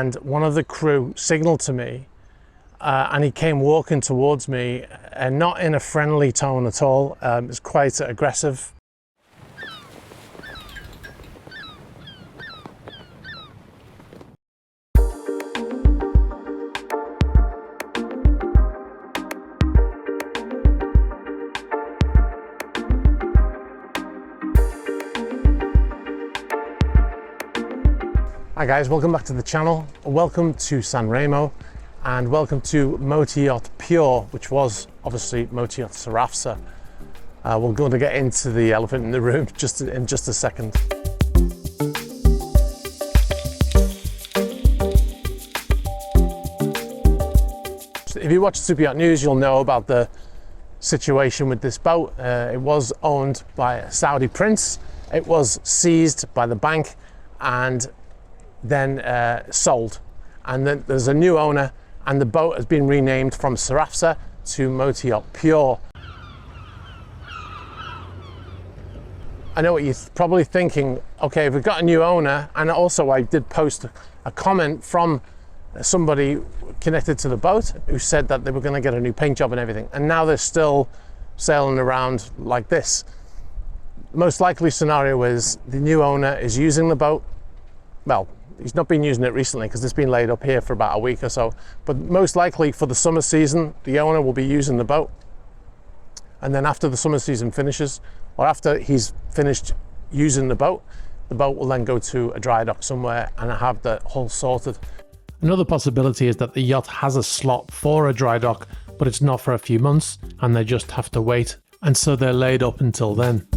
and one of the crew signaled to me, and he came walking towards me, and not in a friendly tone at all. It was quite aggressive. Hi guys, welcome back to the channel. Welcome to Sanremo and welcome to Yacht Pure, which was obviously Yacht Sarafsa. We're going to get into the elephant in the room in just a second. If you watch Super Yacht News, you'll know about the situation with this boat. It was owned by a Saudi prince. It was seized by the bank and then sold, and then there's a new owner, and the boat has been renamed from Sarafsa to Yacht Pure. I know what you're probably thinking, okay, we've got a new owner, and also I did post a comment from somebody connected to the boat who said that they were going to get a new paint job and everything, and now they're still sailing around like this. The most likely scenario is the new owner is using the boat. Well, he's not been using it recently because it's been laid up here for about a week or so, but most likely for the summer season, the owner will be using the boat. And then after the summer season finishes, or after he's finished using the boat will then go to a dry dock somewhere and have the hull sorted. Another possibility is that the yacht has a slot for a dry dock, but it's not for a few months and they just have to wait. And so they're laid up until then.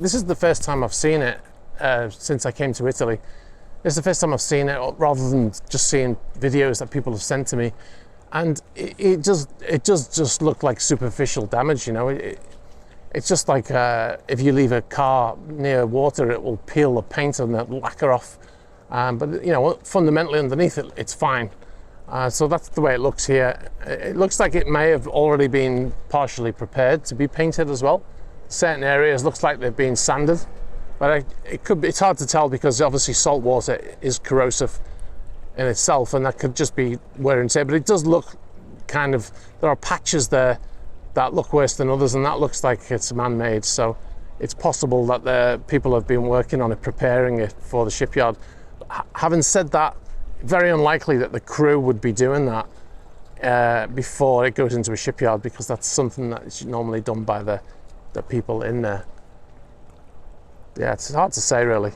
This is the first time I've seen it since I came to Italy. It's the first time I've seen it, rather than just seeing videos that people have sent to me, and it just looked like superficial damage. You know, it's just like if you leave a car near water, it will peel the paint and the lacquer off. But you know, fundamentally underneath it, it's fine. So that's the way it looks here. It looks like it may have already been partially prepared to be painted as well. Certain areas looks like they've been sanded. But it's hard to tell because obviously salt water is corrosive in itself, and that could just be wear and tear. But it does look kind of, there are patches there that look worse than others, and that looks like it's man-made. So it's possible that the people have been working on it, preparing it for the shipyard. Having said that, very unlikely that the crew would be doing that before it goes into a shipyard, because that's something that is normally done by the people in there. Yeah, it's hard to say really.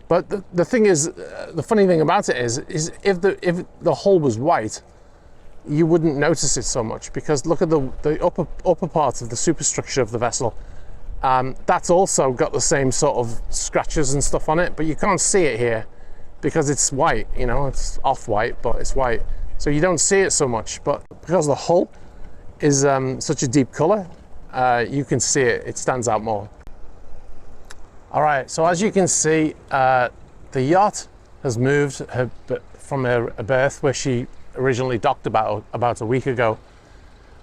But the thing is, the funny thing about it is if the hull was white, you wouldn't notice it so much, because look at the upper part of the superstructure of the vessel. That's also got the same sort of scratches and stuff on it, but you can't see it here because it's white. You know, it's off-white, but it's white, so you don't see it so much. But because the hull is such a deep color, you can see it. It stands out more. All right, so as you can see, the yacht has moved from a berth where she originally docked about a week ago,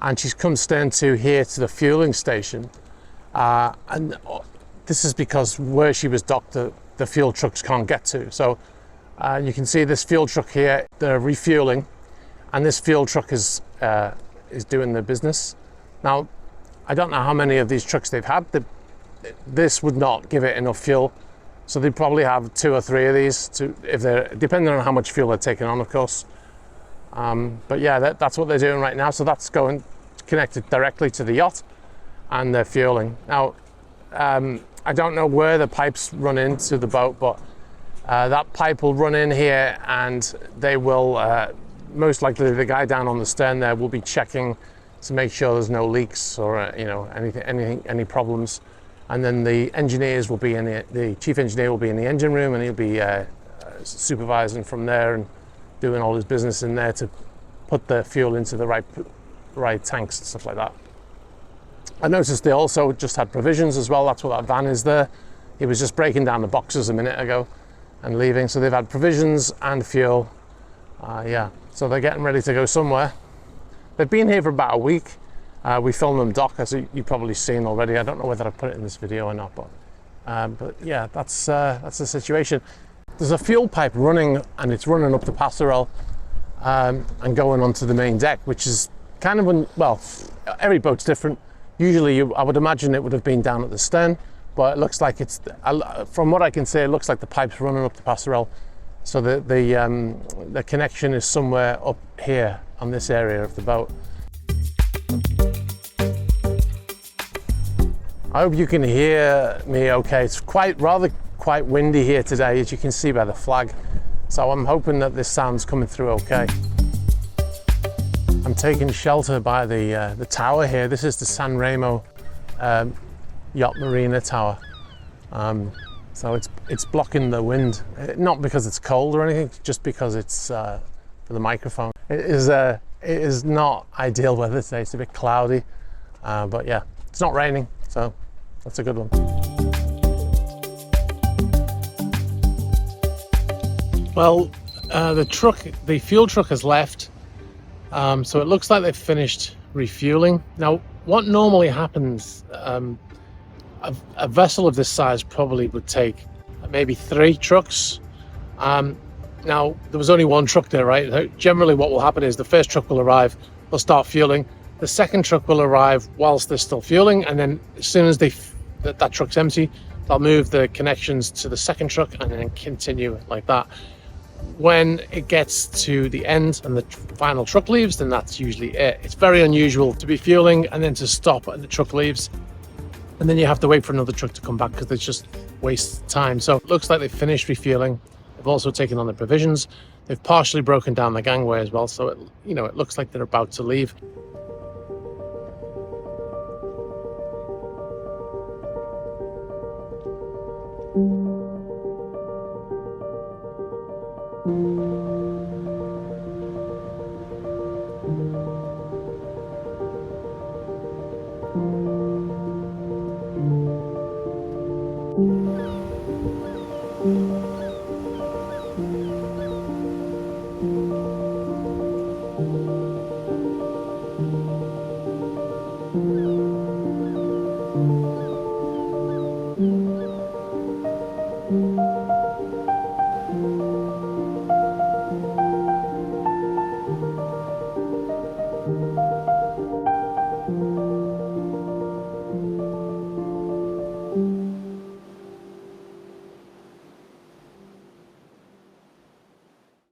and she's come stern to here to the fueling station. And this is because where she was docked, the fuel trucks can't get to. So you can see this fuel truck here, they're refueling, and this fuel truck is doing the business. Now, I don't know how many of these trucks they've had. This would not give it enough fuel, so they'd probably have 2 or 3 of these, if they're depending on how much fuel they're taking on, of course. But yeah, that's what they're doing right now. So that's going connected directly to the yacht, and they're fueling. Now, I don't know where the pipes run into the boat, but that pipe will run in here, and they will most likely, the guy down on the stern there will be checking to make sure there's no leaks or you know, any problems. And then the engineers will be the chief engineer will be in the engine room, and he'll be supervising from there and doing all his business in there to put the fuel into the right tanks and stuff like that. I noticed they also just had provisions as well. That's what that van is there. He was just breaking down the boxes a minute ago and leaving. So they've had provisions and fuel. Yeah, so they're getting ready to go somewhere. They've been here for about a week. We filmed them dock, as you've probably seen already. I don't know whether I put it in this video or not, but yeah, that's the situation. There's a fuel pipe running, and it's running up the passerelle and going onto the main deck, which is kind of, well, every boat's different. Usually I would imagine it would have been down at the stern, but it looks like it's, from what I can say, it looks like the pipe's running up the passerelle. So the connection is somewhere up here on this area of the boat. I hope you can hear me okay. It's quite windy here today, as you can see by the flag. So I'm hoping that this sound's coming through okay. I'm taking shelter by the tower here. This is the Sanremo Yacht Marina tower. So it's blocking the wind, not because it's cold or anything, just because it's for the microphone. It is not ideal weather today. It's a bit cloudy, but yeah, it's not raining, so that's a good one. Well, the fuel truck has left, so it looks like they've finished refueling. Now, what normally happens, a vessel of this size probably would take maybe 3 trucks. Now, there was only 1 truck there, right? Generally what will happen is the first truck will arrive, they'll start fueling, the second truck will arrive whilst they're still fueling, and then as soon as that truck's empty, they'll move the connections to the second truck and then continue like that. When it gets to the end and the final truck leaves, then that's usually it. It's very unusual to be fueling and then to stop and the truck leaves, and then you have to wait for another truck to come back because it's just waste time. So it looks like they've finished refueling. They've also taken on the provisions. They've partially broken down the gangway as well, so it looks like they're about to leave.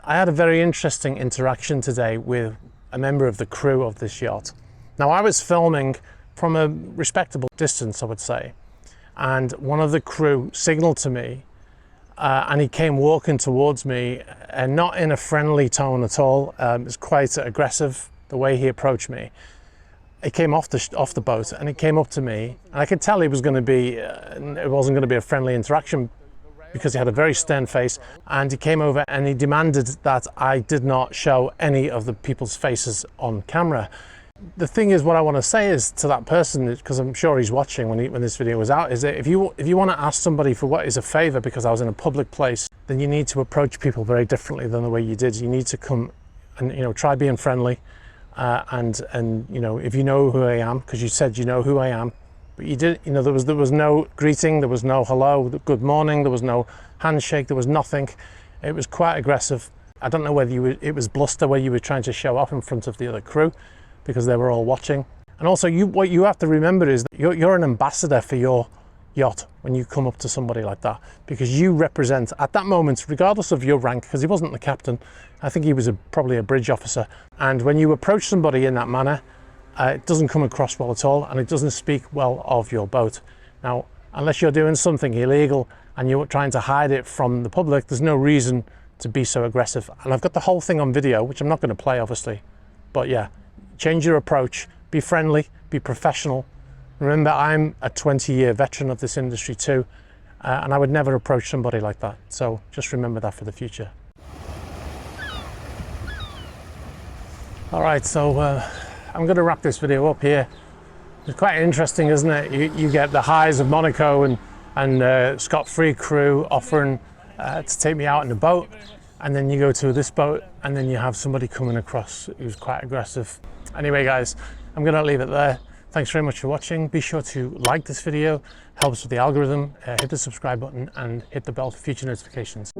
I had a very interesting interaction today with a member of the crew of this yacht. Now, I was filming from a respectable distance, I would say, and one of the crew signaled to me and he came walking towards me, and not in a friendly tone at all. It was quite aggressive the way he approached me. He came off the boat and he came up to me, and I could tell it wasn't going to be a friendly interaction, because he had a very stern face, and he came over and he demanded that I did not show any of the people's faces on camera. The thing is, what I want to say is to that person, because I'm sure he's watching when this video was out, is that if you want to ask somebody for what is a favor because I was in a public place, then you need to approach people very differently than the way you did. You need to come and try being friendly, and if you know who I am, because you said you know who I am. But you did, there was no greeting, there was no hello, good morning, there was no handshake, there was nothing. It was quite aggressive. I don't know whether it was bluster, where you were trying to show off in front of the other crew because they were all watching. And also, what you have to remember is that you're an ambassador for your yacht when you come up to somebody like that, because you represent, at that moment, regardless of your rank, because he wasn't the captain, I think he was probably a bridge officer. And when you approach somebody in that manner, it doesn't come across well at all, and it doesn't speak well of your boat. Now, unless you're doing something illegal and you're trying to hide it from the public, there's no reason to be so aggressive. And I've got the whole thing on video, which I'm not going to play, obviously. But yeah, change your approach, be friendly, be professional. Remember, I'm a 20-year veteran of this industry too, and I would never approach somebody like that. So just remember that for the future. All right, so I'm going to wrap this video up here. It's quite interesting, isn't it? You get the highs of Monaco and Scot-free crew offering to take me out in the boat, and then you go to this boat and then you have somebody coming across who's quite aggressive. Anyway, guys, I'm going to leave it there. Thanks very much for watching. Be sure to like this video, helps with the algorithm, hit the subscribe button and hit the bell for future notifications.